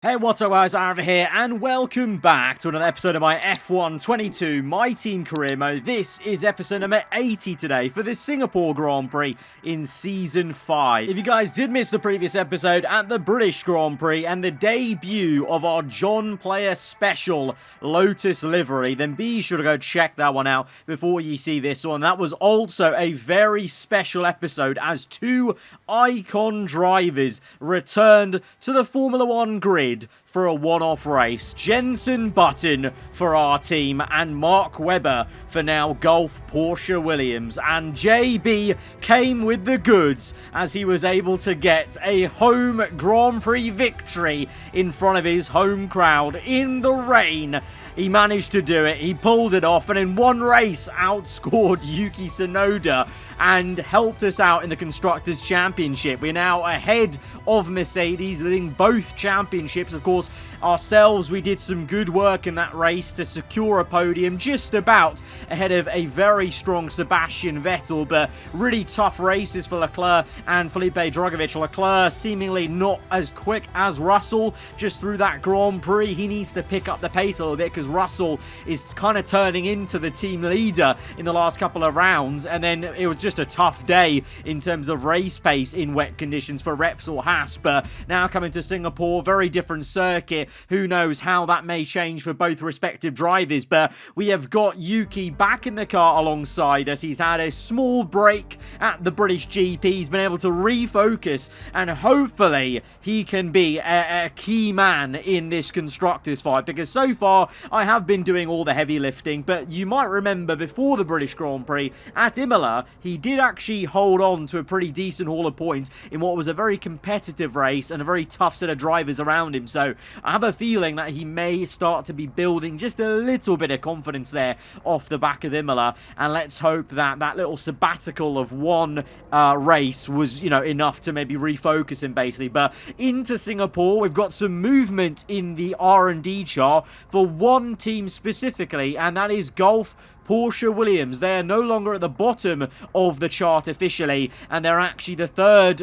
Hey, what's up guys, aarava here, and welcome back to another episode of my F1 22 My Team Career Mode. This is episode number 80 today for the Singapore Grand Prix in Season 5. If you guys did miss the previous episode at the British Grand Prix and the debut of our John Player Special Lotus livery, then be sure to go check that one out before you see this one. That was also a very special episode as two icon drivers returned to the Formula 1 grid for a one-off race. Jenson Button for our team and Mark Webber for now Gulf Porsche Williams. And JB came with the goods as he was able to get a home Grand Prix victory in front of his home crowd in the rain. He managed to do it. He pulled it off and in one race outscored Yuki Tsunoda and helped us out in the Constructors' Championship. We're now ahead of Mercedes, leading both championships. Of course, ourselves, we did some good work in that race to secure a podium just about ahead of a very strong Sebastian Vettel, but really tough races for Leclerc and Felipe Drugovich. Leclerc seemingly not as quick as Russell just through that Grand Prix. He needs to pick up the pace a little bit because Russell is kind of turning into the team leader in the last couple of rounds, and then it was just a tough day in terms of race pace in wet conditions for Repsol Haas. But now coming to Singapore, very different circuit. Who knows how that may change for both respective drivers, but we have got Yuki back in the car alongside us. He's had a small break at the British GP. He's been able to refocus, and hopefully he can be a key man in this Constructors fight, because so far I have been doing all the heavy lifting. But you might remember before the British Grand Prix at Imola, he did actually hold on to a pretty decent haul of points in what was a very competitive race and a very tough set of drivers around him. So I have a feeling that he may start to be building just a little bit of confidence there off the back of Imola, and let's hope that that little sabbatical of one race was, you know, enough to maybe refocus him basically. But into Singapore, we've got some movement in the R&D chart for one team specifically, and that is Gulf Porsche Williams. They are no longer at the bottom of the chart officially, and they're actually the third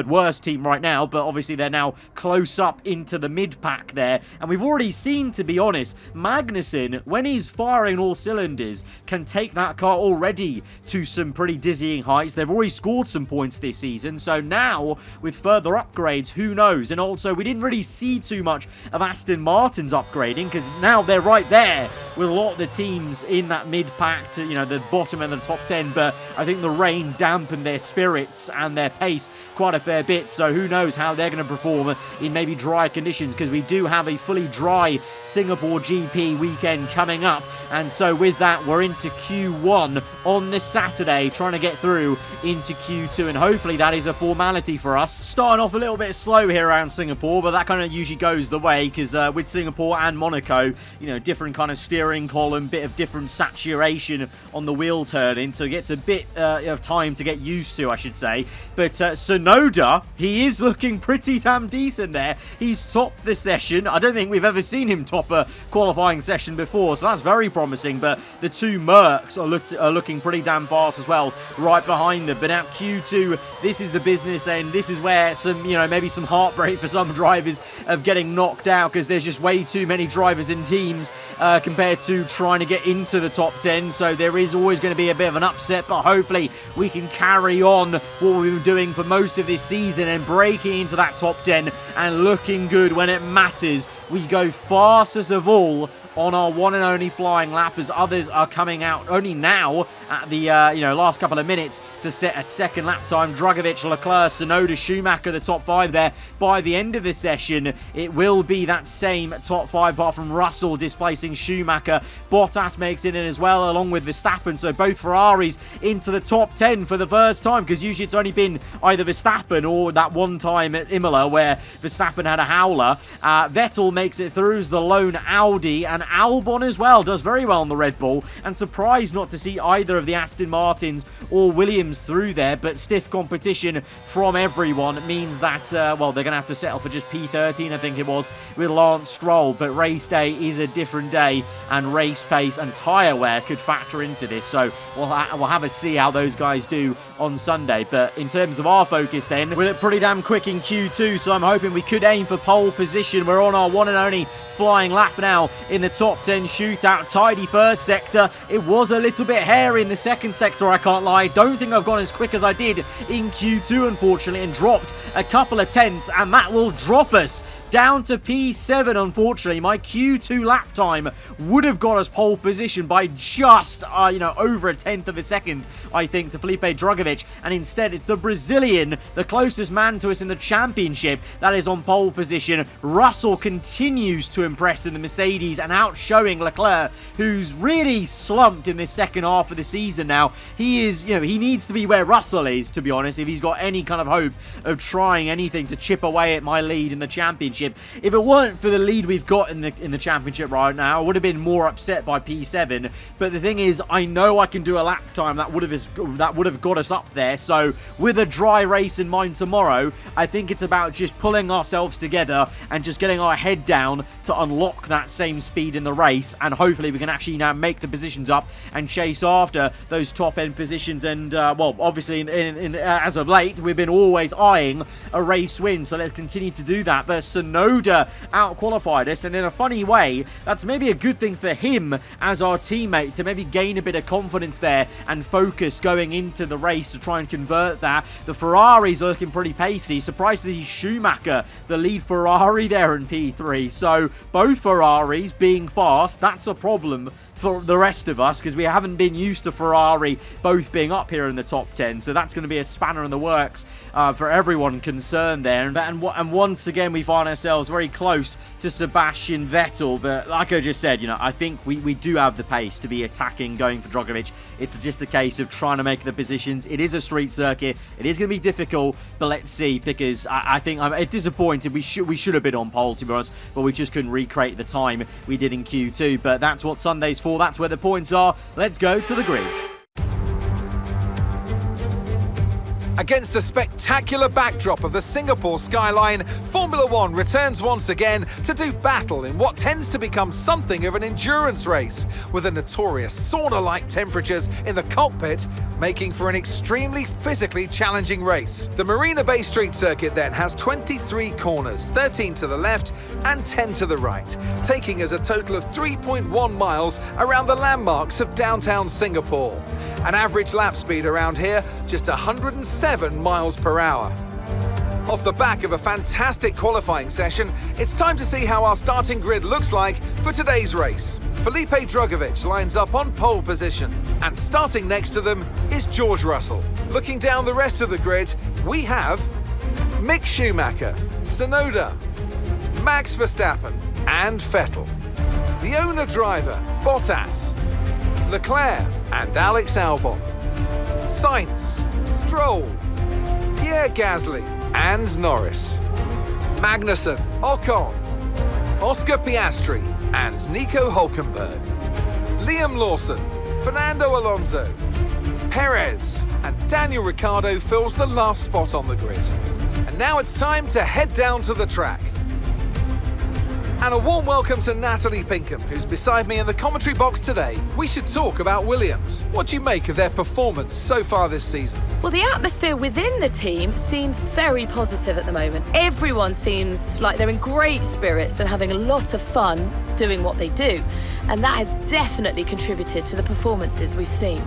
worst team right now, but obviously they're now close up into the mid-pack there. And we've already seen, to be honest, Magnussen, when he's firing all cylinders, can take that car already to some pretty dizzying heights. They've already scored some points this season, so now with further upgrades, who knows? And also, we didn't really see too much of Aston Martin's upgrading, because now they're right there with a lot of the teams in that mid-pack to, you know, the bottom and the top 10, but I think the rain dampened their spirits and their pace quite a fair bit, so who knows how they're going to perform in maybe dry conditions, because we do have a fully dry Singapore GP weekend coming up. And so with that, we're into Q1 on this Saturday, trying to get through into Q2, and hopefully that is a formality for us. Starting off a little bit slow here around Singapore, but that kind of usually goes the way, because with Singapore and Monaco, you know, different kind of steering column, bit of different saturation on the wheel turning, so it gets a bit of time to get used to, I should say. But Tsunoda, he is looking pretty damn decent there. He's topped the session. I don't think we've ever seen him top a qualifying session before, so that's very promising. But the two Mercs are looking pretty damn fast as well, right behind them. But now Q2, this is the business end. This is where some, you know, maybe some heartbreak for some drivers of getting knocked out, because there's just way too many drivers in teams compared to trying to get into the top 10. So there is always going to be a bit of an upset, but hopefully we can carry on what we've been doing for most of this season and breaking into that top 10 and looking good when it matters. We go fastest of all on our one and only flying lap, as others are coming out only now at the last couple of minutes to set a second lap time. Drugovich, Leclerc, Tsunoda, Schumacher, the top 5 there. By the end of the session, it will be that same top 5, apart from Russell displacing Schumacher. Bottas makes it in as well, along with Verstappen. So both Ferraris into the top 10 for the first time, because usually it's only been either Verstappen or that one time at Imola where Verstappen had a howler. Vettel makes it through as the lone Audi, and Albon as well does very well on the Red Bull, and surprised not to see either of the Aston Martins or Williams through there. But stiff competition from everyone means that they're going to have to settle for just P13, I think it was, with Lance Stroll. But race day is a different day, and race pace and tyre wear could factor into this, so we'll have a see how those guys do on Sunday. But in terms of our focus then, we're pretty damn quick in Q2, so I'm hoping we could aim for pole position. We're on our one and only flying lap now in the top 10 shootout. Tidy first sector. It was a little bit hairy in the second sector, I can't lie. Don't think I've gone as quick as I did in Q2, unfortunately, and dropped a couple of tenths, and that will drop us down to P7, unfortunately. My Q2 lap time would have got us pole position by just, over a tenth of a second, I think, to Felipe Drugovich. And instead, it's the Brazilian, the closest man to us in the championship, that is on pole position. Russell continues to impress in the Mercedes and outshowing Leclerc, who's really slumped in this second half of the season now. He is, he needs to be where Russell is, to be honest, if he's got any kind of hope of trying anything to chip away at my lead in the championship. If it weren't for the lead we've got in the championship right now, I would have been more upset by P7. But the thing is, I know I can do a lap time that would have got us up there. So with a dry race in mind tomorrow, I think it's about just pulling ourselves together and just getting our head down to unlock that same speed in the race. And hopefully we can actually now make the positions up and chase after those top end positions. And well, obviously as of late, we've been always eyeing a race win. So let's continue to do that. But Sonoda out-qualified us, and in a funny way, that's maybe a good thing for him as our teammate to maybe gain a bit of confidence there and focus going into the race to try and convert that. The Ferraris are looking pretty pacey. Surprised to see Schumacher, the lead Ferrari there in P3. So both Ferraris being fast, that's a problem for the rest of us because we haven't been used to Ferrari both being up here in the top 10. So that's going to be a spanner in the works for everyone concerned there. And once again, we find ourselves very close to Sebastian Vettel. But like I just said, I think we do have the pace to be attacking, going for Drugovich. It's just a case of trying to make the positions. It is a street circuit. It is going to be difficult, but let's see, because I think I'm disappointed. We should have been on pole, to be honest, but we just couldn't recreate the time we did in Q2. But that's what Sunday's for. That's where the points are. Let's go to the grid. Against the spectacular backdrop of the Singapore skyline, Formula One returns once again to do battle in what tends to become something of an endurance race, with the notorious sauna-like temperatures in the cockpit making for an extremely physically challenging race. The Marina Bay Street Circuit then has 23 corners, 13 to the left and 10 to the right, taking us a total of 3.1 miles around the landmarks of downtown Singapore. An average lap speed around here, just 107 miles per hour. Off the back of a fantastic qualifying session, it's time to see how our starting grid looks like for today's race. Felipe Drugovich lines up on pole position, and starting next to them is George Russell. Looking down the rest of the grid, we have Mick Schumacher, Sonoda, Max Verstappen and Vettel. The owner driver, Bottas, Leclerc and Alex Albon, Sainz, Stroll, Pierre Gasly and Norris, Magnussen, Ocon, Oscar Piastri and Nico Hülkenberg, Liam Lawson, Fernando Alonso, Perez and Daniel Ricciardo fills the last spot on the grid. And now it's time to head down to the track. And a warm welcome to Natalie Pinkham, who's beside me in the commentary box today. We should talk about Williams. What do you make of their performance so far this season? Well, the atmosphere within the team seems very positive at the moment. Everyone seems like they're in great spirits and having a lot of fun doing what they do. And that has definitely contributed to the performances we've seen.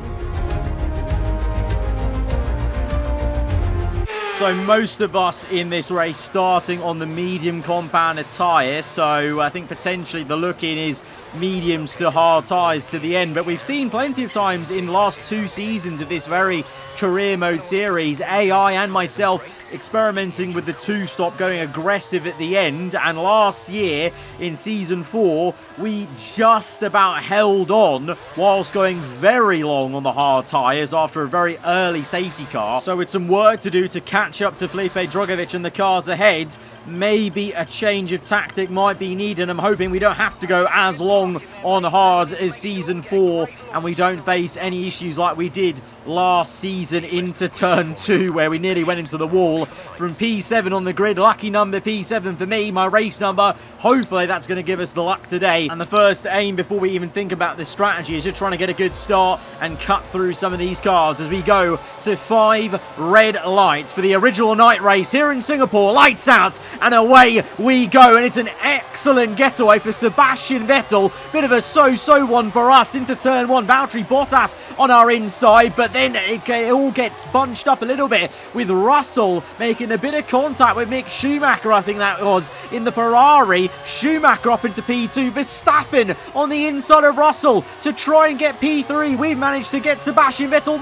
So most of us in this race starting on the medium compounded tyre, so I think potentially the look-in is mediums to hard tyres to the end. But we've seen plenty of times in the last 2 seasons of this very career mode series, AI and myself experimenting with the 2-stop, going aggressive at the end. And last year in season 4, we just about held on whilst going very long on the hard tyres after a very early safety car. So with some work to do to catch up to Felipe Drugovich and the cars ahead, maybe a change of tactic might be needed. I'm hoping we don't have to go as long on hards as Season 4 and we don't face any issues like we did last season into turn 2 where we nearly went into the wall from P7 on the grid. Lucky number P7 for me, my race number. Hopefully that's going to give us the luck today. And the first aim before we even think about this strategy is just trying to get a good start and cut through some of these cars as we go to 5 red lights for the original night race here in Singapore. Lights out and away we go, and it's an excellent getaway for Sebastian Vettel. Bit of a so-so one for us into turn 1. Valtteri Bottas on our inside, but then it all gets bunched up a little bit with Russell making a bit of contact with Mick Schumacher, I think that was, in the Ferrari. Schumacher up into P2, Verstappen on the inside of Russell to try and get P3. We've managed to get Sebastian Vettel.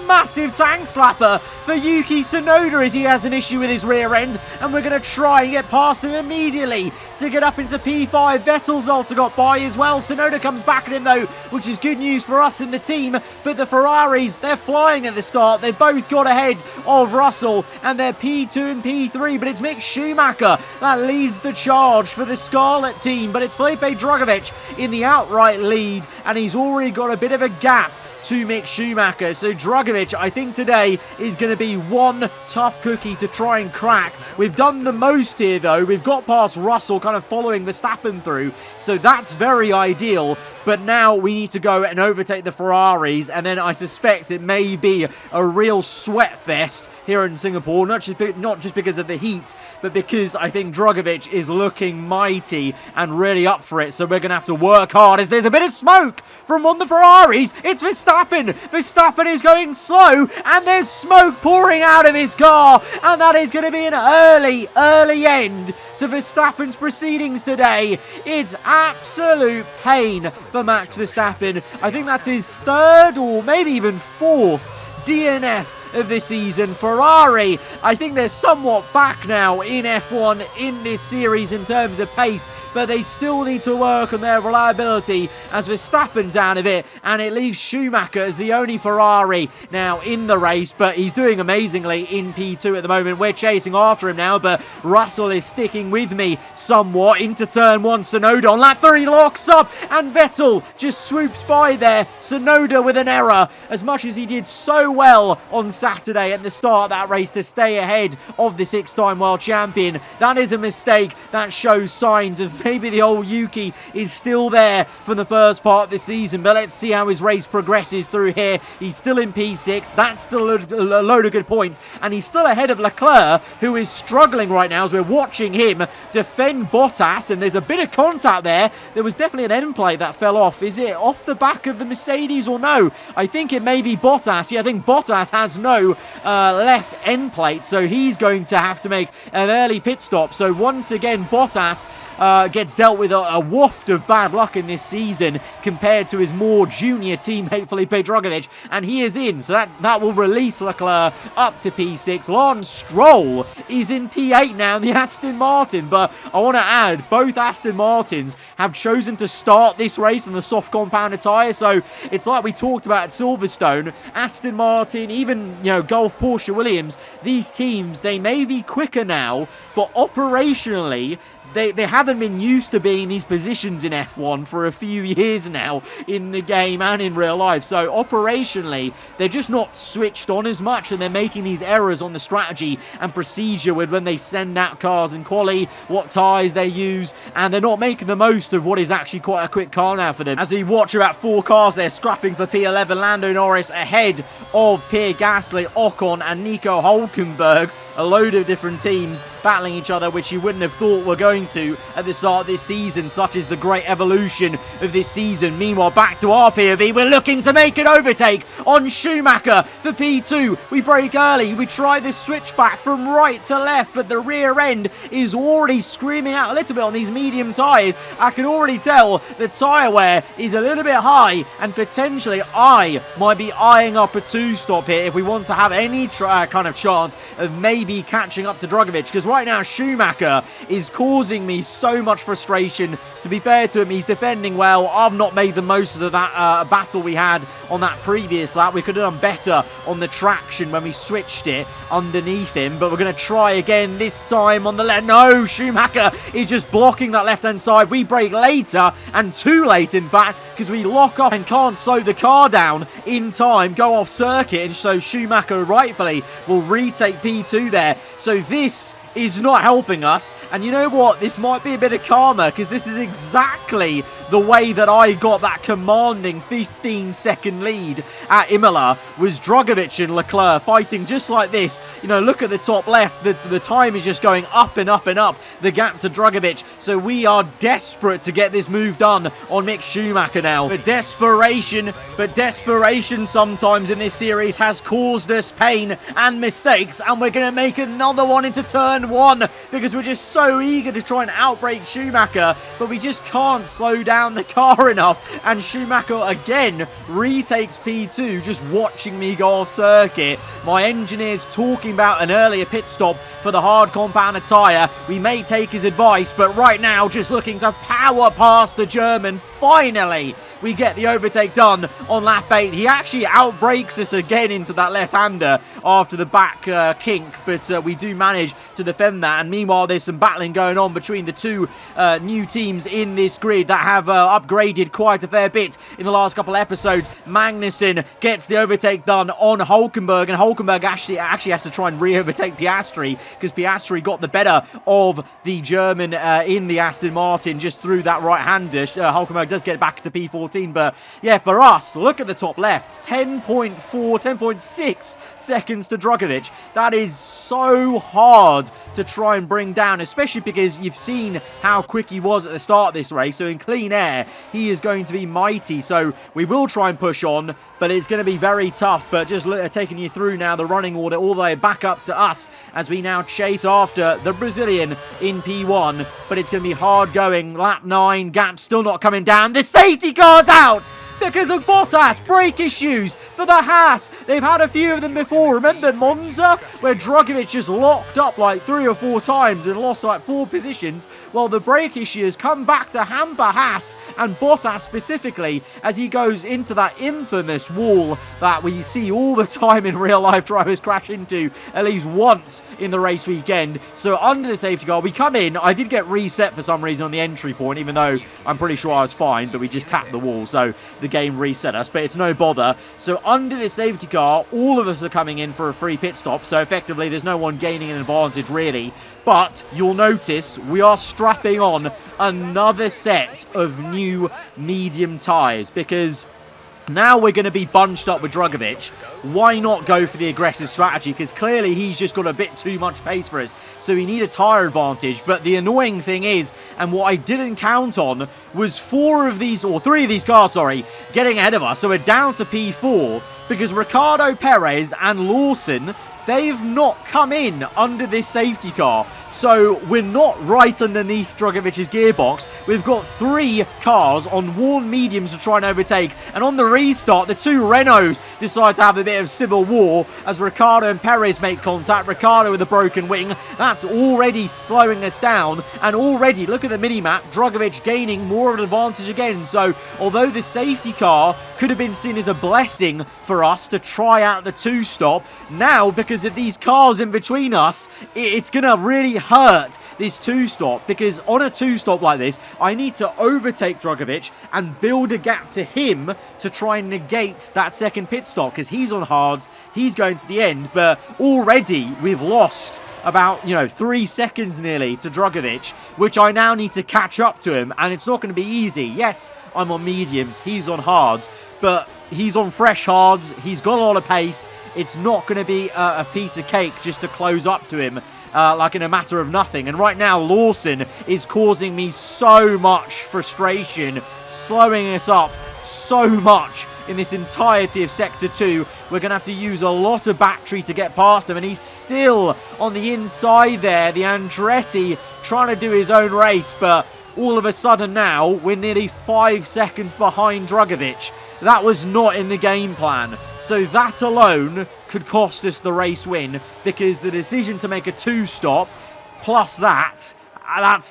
Massive tank slapper for Yuki Tsunoda as he has an issue with his rear end, and we're going to try and get past him immediately to get up into P5. Vettel's also got by as well. Tsunoda comes back at him though, which is good news for us in the team, but the Ferraris, they're flying at the start. They've both got ahead of Russell and they're P2 and P3, but it's Mick Schumacher that leads the charge for the Scarlet team, but it's Felipe Drugovich in the outright lead, and he's already got a bit of a gap to Mick Schumacher. So Drugovich, I think today is going to be one tough cookie to try and crack. We've done the most here though. We've got past Russell kind of following Verstappen through, so that's very ideal. But now we need to go and overtake the Ferraris, and then I suspect it may be a real sweat fest here in Singapore, not just because of the heat, but because I think Drugovich is looking mighty and really up for it. So we're going to have to work hard as there's a bit of smoke from one of the Ferraris. It's Verstappen. Verstappen is going slow, and there's smoke pouring out of his car, and that is going to be an early end to Verstappen's proceedings today. It's absolute pain for Max Verstappen. I think that's his 3rd or maybe even 4th DNF of this season. Ferrari, I think they're somewhat back now in F1 in this series in terms of pace, but they still need to work on their reliability as Verstappen's out of it, and it leaves Schumacher as the only Ferrari now in the race, but he's doing amazingly in P2 at the moment. We're chasing after him now, but Russell is sticking with me somewhat into turn 1. Tsunoda on lap 3 locks up, and Vettel just swoops by there. Tsunoda with an error, as much as he did so well on Saturday at the start of that race to stay ahead of the 6-time world champion. That is a mistake. That shows signs of maybe the old Yuki is still there from the first part of the season, but let's see how his race progresses through here. He's still in P6. That's still a load of good points, and he's still ahead of Leclerc, who is struggling right now as we're watching him defend Bottas, and there's a bit of contact there. There was definitely an end plate that fell off. Is it off the back of the Mercedes or no? I think it may be Bottas. Yeah, I think Bottas has no left end plate, so he's going to have to make an early pit stop. So once again, Bottas gets dealt with a waft of bad luck in this season compared to his more junior teammate Felipe Drugovich, and he is in, so that will release Leclerc up to P6. Lance Stroll is in P8 now in the Aston Martin, but I want to add, both Aston Martins have chosen to start this race on the soft compound tyre, so it's like we talked about at Silverstone. Aston Martin, even Gulf, Porsche, Williams, these teams, they may be quicker now, but operationally They haven't been used to being in these positions in F1 for a few years now in the game and in real life. So operationally, they're just not switched on as much, and they're making these errors on the strategy and procedure with when they send out cars in quali, what tyres they use, and they're not making the most of what is actually quite a quick car now for them. As we watch about 4 cars there scrapping for P11, Lando Norris ahead of Pierre Gasly, Ocon and Nico Hülkenberg. A load of different teams battling each other, which you wouldn't have thought were going to at the start of this season. Such is the great evolution of this season. Meanwhile, back to our POV, we're looking to make an overtake on Schumacher for P2. We break early, we try this switchback from right to left, but the rear end is already screaming out a little bit on these medium tyres. I can already tell the tyre wear is a little bit high, and potentially I might be eyeing up a 2-stop here if we want to have any kind of chance of maybe catching up to Drugovich, because right now Schumacher is causing me so much frustration. To be fair to him, he's defending well. I've not made the most of that battle we had on that previous lap. We could have done better on the traction when we switched it underneath him, but we're going to try again this time on the left. No, Schumacher is just blocking that left-hand side. We brake later, and too late, in fact, because we lock up and can't slow the car down in time, go off circuit, and so Schumacher rightfully will retake P2 there. So this is not helping us, and you know what, this might be a bit of karma, because this is exactly the way that I got that commanding 15-second lead at Imola, was Drugovich and Leclerc fighting just like this. You know, look at the top left, the time is just going up and up and up, the gap to Drugovich, so we are desperate to get this move done on Mick Schumacher now. But desperation sometimes in this series has caused us pain and mistakes, and we're going to make another one into turn one, because we're just so eager to try and outbrake Schumacher, but we just can't slow down the car enough, and Schumacher again retakes P2, just watching me go off circuit. My engineer's talking about an earlier pit stop for the hard compounder tyre. We may take his advice, but right now just looking to power past the German. Finally, we get the overtake done on lap 8. He actually outbrakes us again into that left-hander after the back kink, but we do manage to defend that. And meanwhile, there's some battling going on between the two new teams in this grid that have upgraded quite a fair bit in the last couple of episodes. Magnussen gets the overtake done on Hulkenberg, and Hulkenberg actually has to try and re-overtake Piastri, because Piastri got the better of the German in the Aston Martin just through that right-hander. Hulkenberg does get back to P14. But yeah, for us, look at the top left, 10.6 seconds to Drugovich. That is so hard to try and bring down, especially because you've seen how quick he was at the start of this race. So in clean air, he is going to be mighty. So we will try and push on, but it's going to be very tough. But just taking you through now the running order all the way back up to us as we now chase after the Brazilian in P1. But it's going to be hard going. Lap 9, gap still not coming down. The safety car's out because of Bottas. Brake issues for the Haas. They've had a few of them before. Remember Monza, where Drugovich just locked up like 3 or 4 times and lost like 4 positions? Well, the brake issues come back to hamper Haas and Bottas specifically as he goes into that infamous wall that we see all the time in real life drivers crash into at least once in the race weekend. So under the safety car, we come in. I did get reset for some reason on the entry point, even though I'm pretty sure I was fine, but we just tapped the wall, so the game reset us, but it's no bother. So under the safety car, all of us are coming in for a free pit stop, so effectively there's no one gaining an advantage really. But you'll notice we are strapping on another set of new medium tyres, because now we're going to be bunched up with Drugovich. Why not go for the aggressive strategy? Because clearly he's just got a bit too much pace for us. So we need a tyre advantage. But the annoying thing is, and what I didn't count on, was 3 of these cars, getting ahead of us. So we're down to P4 because Ricciardo, Perez and Lawson, they've not come in under this safety car. So we're not right underneath Drugovich's gearbox. We've got 3 cars on worn mediums to try and overtake. And on the restart, the 2 Renaults decide to have a bit of civil war as Ricciardo and Perez make contact. Ricciardo with a broken wing. That's already slowing us down. And already, look at the mini-map, Drugovich gaining more of an advantage again. So although the safety car could have been seen as a blessing for us to try out the 2-stop, now because of these cars in between us, it's going to really hurt this 2-stop, because on a 2-stop like this, I need to overtake Drugovich and build a gap to him to try and negate that second pit stop, because he's on hards, he's going to the end, but already we've lost about, 3 seconds nearly to Drugovich, which I now need to catch up to him, and it's not going to be easy. Yes, I'm on mediums, he's on hards, but he's on fresh hards, he's got a lot of pace. It's not going to be a piece of cake just to close up to him like in a matter of nothing. And right now, Lawson is causing me so much frustration, slowing us up so much in this entirety of Sector 2. We're going to have to use a lot of battery to get past him, and he's still on the inside there. The Andretti trying to do his own race, but all of a sudden now, we're nearly 5 seconds behind Drugovich. That was not in the game plan. So that alone could cost us the race win, because the decision to make a 2-stop, plus that's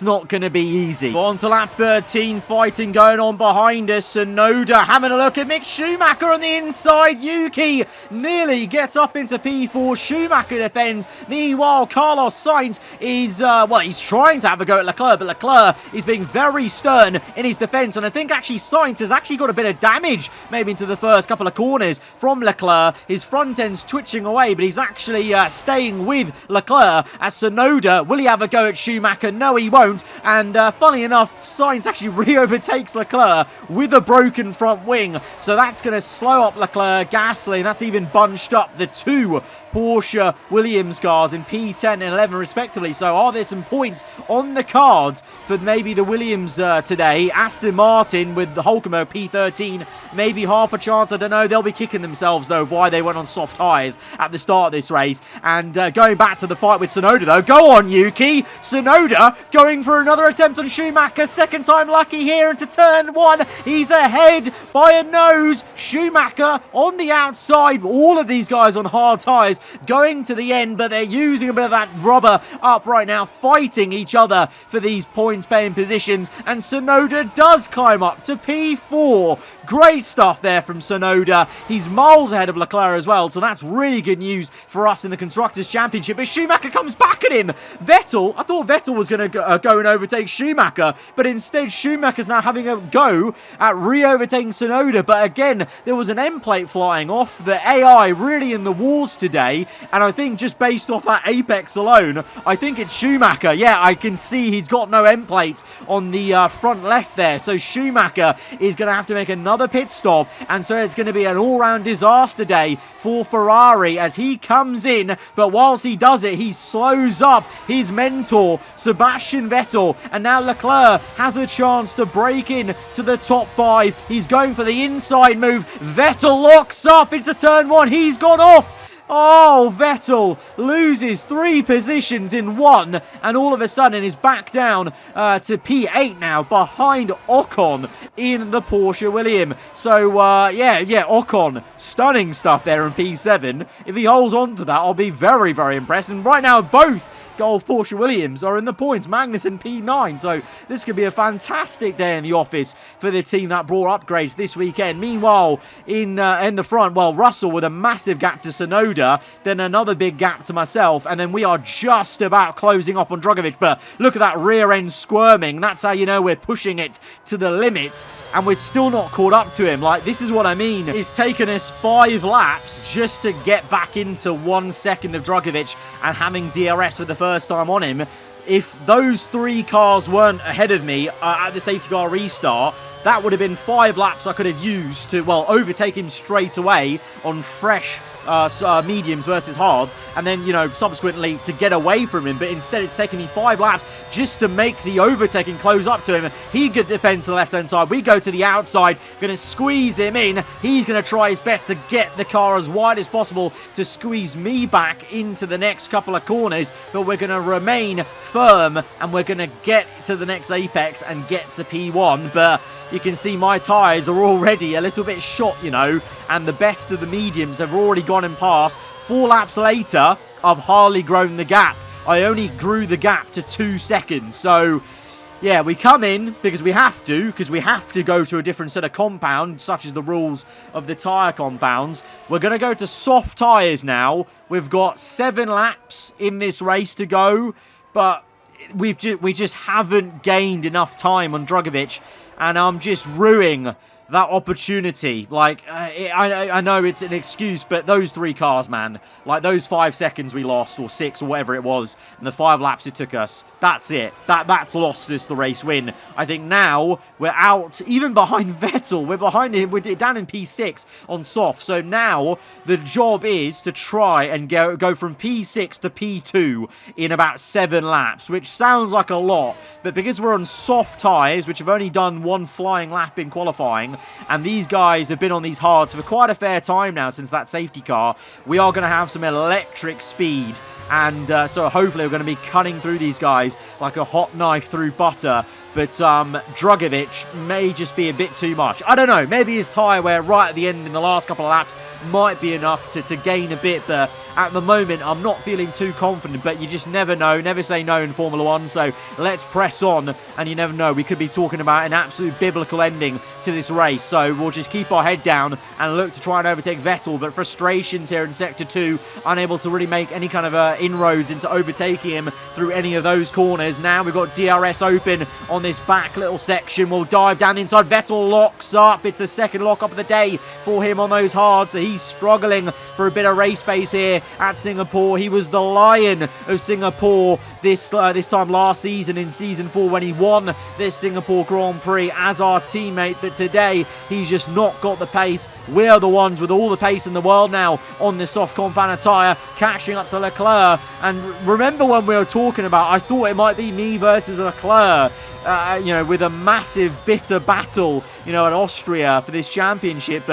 not going to be easy. On to lap 13, fighting going on behind us. Tsunoda having a look at Mick Schumacher on the inside. Yuki nearly gets up into P4. Schumacher defends. Meanwhile, Carlos Sainz is, well, he's trying to have a go at Leclerc, but Leclerc is being very stern in his defense. And I think actually Sainz has actually got a bit of damage maybe into the first couple of corners from Leclerc. His front end's twitching away, but he's actually staying with Leclerc. As Tsunoda, will he have a go at Schumacher? No, he won't. And funnily enough, Sainz actually re-overtakes Leclerc with a broken front wing. So that's going to slow up Leclerc. Gasly, and that's even bunched up the two Porsche Williams cars in P10 and 11 respectively. So are there some points on the cards for maybe the Williams today? Aston Martin with the Hulkenberg P13, maybe half a chance, I don't know. They'll be kicking themselves though why they went on soft tyres at the start of this race. And going back to the fight with Tsunoda though, go on Yuki. Tsunoda going for another attempt on Schumacher, second time lucky here into turn 1. He's ahead by a nose. Schumacher on the outside, all of these guys on hard tyres going to the end, but they're using a bit of that rubber up right now, fighting each other for these points paying positions. And Tsunoda does climb up to P4. Great stuff there from Tsunoda. He's miles ahead of Leclerc as well, so that's really good news for us in the Constructors' Championship. But Schumacher comes back at him. Vettel, I thought Vettel was going to go and overtake Schumacher, but instead Schumacher's now having a go at re-overtaking Tsunoda. But again, there was an end plate flying off. The AI really in the wars today, and I think just based off that apex alone, I think it's Schumacher. Yeah, I can see he's got no end plate on the front left there, so Schumacher is going to have to make another pit stop, and so it's going to be an all-round disaster day for Ferrari as he comes in. But whilst he does it, he slows up his mentor Sebastian Vettel, and now Leclerc has a chance to break in to the top 5. He's going for the inside move. Vettel locks up into turn 1. He's gone off. Oh, Vettel loses 3 positions in 1, and all of a sudden is back down to P8 now, behind Ocon in the Porsche William. So, yeah, Ocon, stunning stuff there in P7. If he holds on to that, I'll be very, very impressed. And right now, both Golf Porsche Williams are in the points. Magnussen P9. So this could be a fantastic day in the office for the team that brought upgrades this weekend. Meanwhile, in the front, well, Russell with a massive gap to Tsunoda, then another big gap to myself, and then we are just about closing up on Drugovich. But look at that rear end squirming. That's how you know we're pushing it to the limit, and we're still not caught up to him. Like, this is what I mean. It's taken us 5 laps just to get back into 1 second of Drugovich and having DRS for the first time on him. If those 3 cars weren't ahead of me at the safety car restart, that would have been 5 laps I could have used to, well, overtake him straight away on fresh mediums versus hards, and then, you know, subsequently to get away from him. But instead it's taken me 5 laps just to make the overtaking close up to him. He could defend to the left hand side, we go to the outside, going to squeeze him in. He's going to try his best to get the car as wide as possible to squeeze me back into the next couple of corners, but we're going to remain firm and we're going to get to the next apex and get to P1. But you can see my tyres are already a little bit shot, you know, and the best of the mediums have already gone and passed. 4 laps later, I've hardly grown the gap. I only grew the gap to 2 seconds. So, yeah, we come in because we have to go to a different set of compound, such as the rules of the tyre compounds. We're going to go to soft tyres now. We've got 7 laps in this race to go, but we just haven't gained enough time on Drugovich, and I'm just ruining that opportunity. Like, I know it's an excuse, but those 3 cars, man, like those 5 seconds we lost, or 6, or whatever it was, and the 5 laps it took us, that's it. That's lost us the race win. I think now we're out, even behind Vettel. We're behind him. We're down in P6 on soft. So now the job is to try and go from P6 to P2 in about 7 laps, which sounds like a lot, but because we're on soft tyres, which have only done 1 flying lap in qualifying, and these guys have been on these hards for quite a fair time now since that safety car, we are going to have some electric speed. And so hopefully we're going to be cutting through these guys like a hot knife through butter but Drugovic may just be a bit too much. I don't know, maybe his tyre wear right at the end in the last couple of laps might be enough to gain a bit, but at the moment I'm not feeling too confident, but you just never know, never say no in Formula 1, so let's press on, and you never know, we could be talking about an absolute biblical ending to this race, so we'll just keep our head down and look to try and overtake Vettel, but frustrations here in Sector 2, unable to really make any kind of inroads into overtaking him through any of those corners. Now we've got DRS open on this back little section, we'll dive down inside, Vettel locks up, it's a second lock up of the day for him on those hards, so he's struggling for a bit of race pace here at Singapore. He was the lion of Singapore this time last season in Season 4 when he won this Singapore Grand Prix as our teammate, but today he's just not got the pace. We're the ones with all the pace in the world now on this soft compound tyre, catching up to Leclerc. And remember when we were talking about, I thought it might be me versus Leclerc, with a massive bitter battle, at Austria for this championship.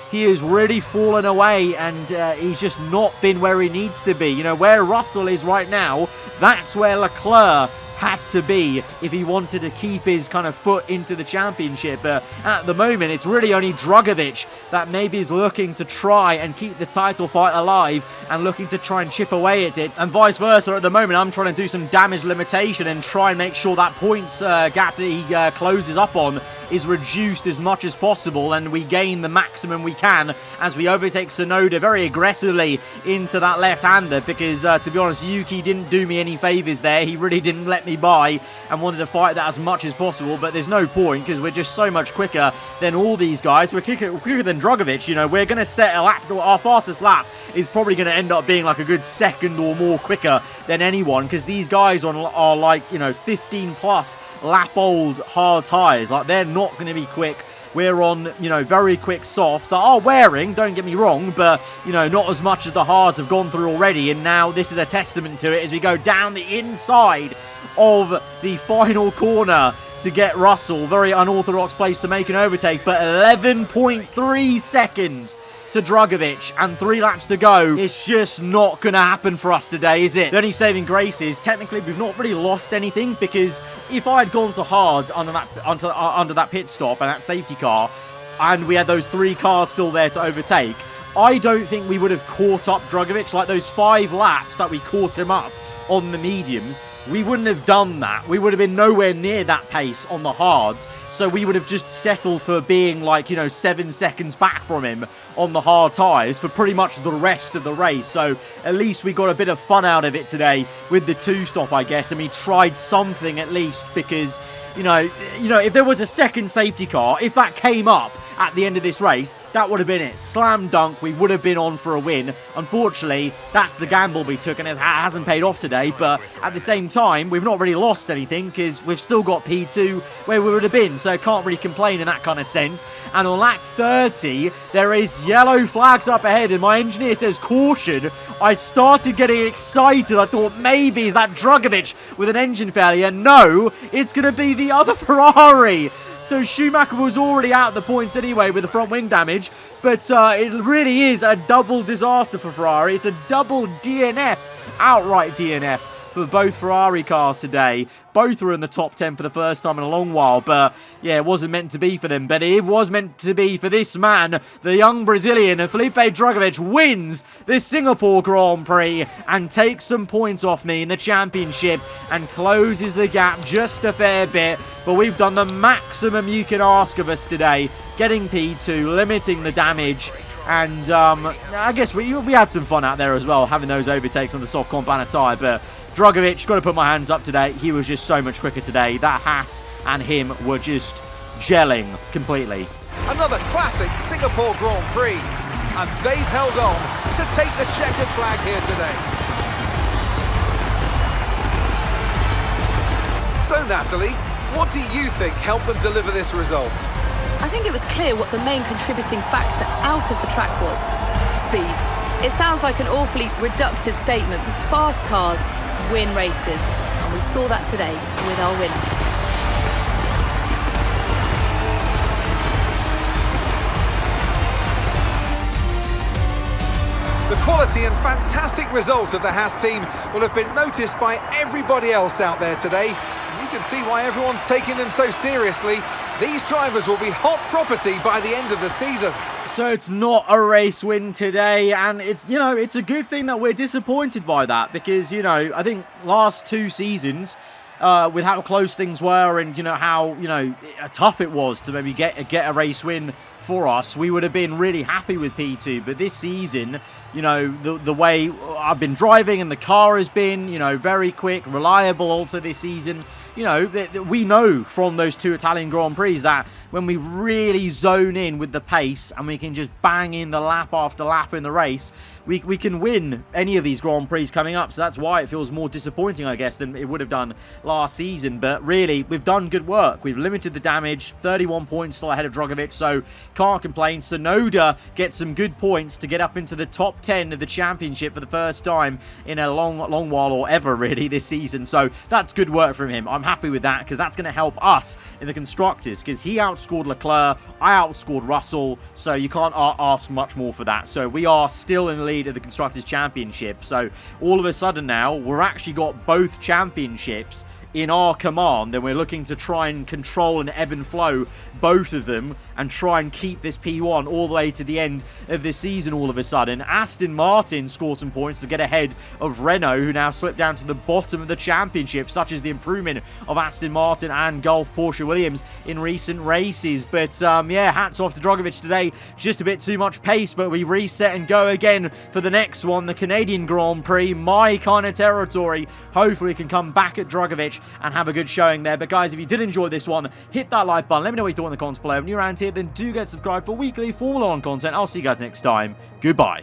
He has really fallen away, and he's just not been where he needs to be. Where Russell is right now, that's where Leclerc had to be if he wanted to keep his kind of foot into the championship. At the moment, it's really only Drugovic that maybe is looking to try and keep the title fight alive and looking to try and chip away at it, and vice versa. At the moment, I'm trying to do some damage limitation and try and make sure that points gap that he closes up on is reduced as much as possible, and we gain the maximum we can as we overtake Tsunoda very aggressively into that left-hander, because to be honest, Yuki didn't do me any favours there. He really didn't let me by and wanted to fight that as much as possible, but there's no point because we're just so much quicker than all these guys. We're quicker than Drugovic. We're going to set a lap. Our fastest lap is probably going to end up being like a good second or more quicker than anyone, because these guys are like 15 plus lap old hard tyres. Like, they're not going to be quick. We're on, very quick softs that are wearing, don't get me wrong, but, not as much as the hards have gone through already. And now this is a testament to it as we go down the inside of the final corner to get Russell. Very unorthodox place to make an overtake, but 11.3 seconds to Drugovic and 3 laps to go. It's just not going to happen for us today, is it? The only saving grace is technically we've not really lost anything, because if I had gone to hards under that pit stop and that safety car, and we had those 3 cars still there to overtake, I don't think we would have caught up Drugovic. Like those 5 laps that we caught him up on the mediums, we wouldn't have done that. We would have been nowhere near that pace on the hards. So we would have just settled for being 7 seconds back from him on the hard tyres for pretty much the rest of the race. So at least we got a bit of fun out of it today with the 2-stop, I guess. And we tried something at least, because, if there was a second safety car, if that came up at the end of this race, that would have been it. Slam dunk, we would have been on for a win. Unfortunately, that's the gamble we took, and it hasn't paid off today. But at the same time, we've not really lost anything, because we've still got P2 where we would have been, so I can't really complain in that kind of sense. And on lap 30, there is yellow flags up ahead, and my engineer says caution. I started getting excited. I thought, maybe is that Drugovic with an engine failure? No, it's going to be the other Ferrari. So Schumacher was already out the points anyway with the front wing damage, but it really is a double disaster for Ferrari. It's a double DNF, outright DNF for both Ferrari cars today. Both were in the top 10 for the first time in a long while, but yeah, it wasn't meant to be for them. But it was meant to be for this man, the young Brazilian, and Felipe Drugovic wins this Singapore Grand Prix and takes some points off me in the championship and closes the gap just a fair bit. But we've done the maximum you can ask of us today, getting P2, limiting the damage. And I guess we had some fun out there as well, having those overtakes on the soft compound tyre. But Drugovic, got to put my hands up today. He was just so much quicker today. That Haas and him were just gelling completely. Another classic Singapore Grand Prix, and they've held on to take the checkered flag here today. So Natalie, what do you think helped them deliver this result? I think it was clear what the main contributing factor out of the track was: speed. It sounds like an awfully reductive statement, but fast cars win races, and we saw that today with our winner. The quality and fantastic result of the Haas team will have been noticed by everybody else out there today. You can see why everyone's taking them so seriously. These drivers will be hot property by the end of the season. So it's not a race win today, and it's a good thing that we're disappointed by that, because, I think last 2 seasons, with how close things were and, how, tough it was to maybe get a race win for us, we would have been really happy with P2. But this season, the way I've been driving and the car has been, very quick, reliable also this season. We know from those 2 Italian Grand Prix that when we really zone in with the pace and we can just bang in the lap after lap in the race, we can win any of these Grand Prix coming up. So that's why it feels more disappointing, I guess, than it would have done last season. But really, we've done good work. We've limited the damage, 31 points still ahead of Drogovic, so can't complain. Sonoda gets some good points to get up into the top 10 of the championship for the first time in a long while, or ever really, this season. So that's good work from him. I'm happy with that, because that's going to help us in the constructors, because he outscored Leclerc, I outscored Russell, so you can't ask much more for that. So we are still in the lead of the constructors championship. So all of a sudden now we're actually got both championships in our command, and we're looking to try and control and ebb and flow both of them and try and keep this P1 all the way to the end of the season. All of a sudden, Aston Martin scored some points to get ahead of Renault, who now slipped down to the bottom of the championship, such as the improvement of Aston Martin and Gulf Porsche Williams in recent races. But yeah, hats off to Drogovic today. Just a bit too much pace, but we reset and go again for the next one, the Canadian Grand Prix, my kind of territory. Hopefully we can come back at Drogovic and have a good showing there. But guys, if you did enjoy this one, hit that like button. Let me know what you thought in the comments below. If you're around here, then do get subscribed for weekly Formula 1 content. I'll see you guys next time. Goodbye.